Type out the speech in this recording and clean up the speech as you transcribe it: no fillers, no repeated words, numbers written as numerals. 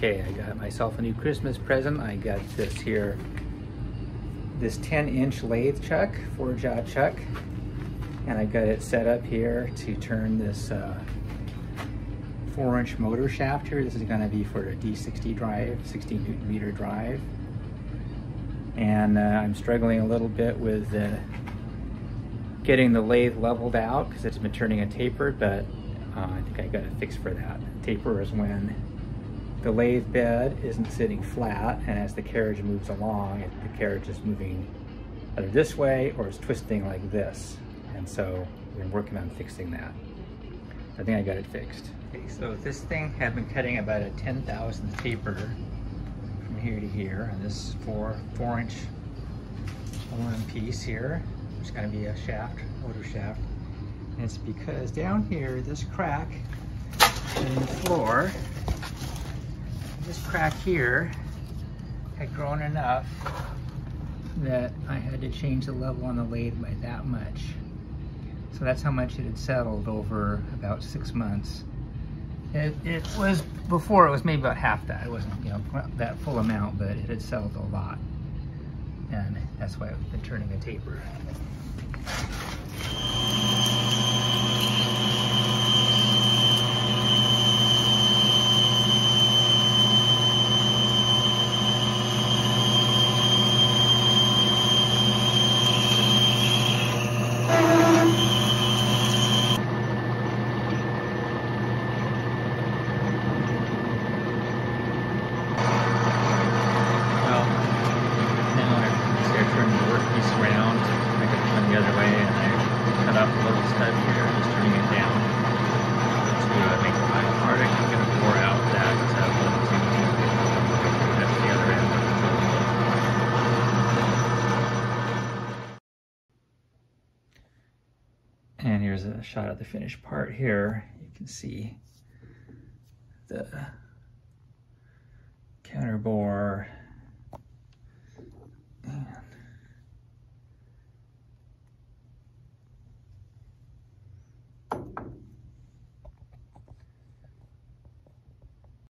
Okay, I got myself a new Christmas present. I got this here, this 10-inch lathe chuck, 4-jaw chuck, and I got it set up here to turn this 4-inch motor shaft here. This is going to be for a D60 drive, 60 Newton meter drive. And I'm struggling a little bit with getting the lathe leveled out because it's been turning a taper, but I think I got a fix for that. Taper is when the lathe bed isn't sitting flat, and as the carriage moves along, the carriage is moving either this way or it's twisting like this. And so we're working on fixing that. I think I got it fixed. Okay, so this thing had been cutting about a 10,000 taper from here to here, and this 4-inch aluminum piece here, which is going to be a shaft, motor shaft. And it's because down here, this crack in the floor, this crack here had grown enough that I had to change the level on the lathe by that much. So that's how much it had settled over about 6 months. It was, before it was maybe about half that. It wasn't, you know, that full amount, but it had settled a lot. And that's why I've been turning a taper. And here's a shot of the finished part here. You can see the counter bore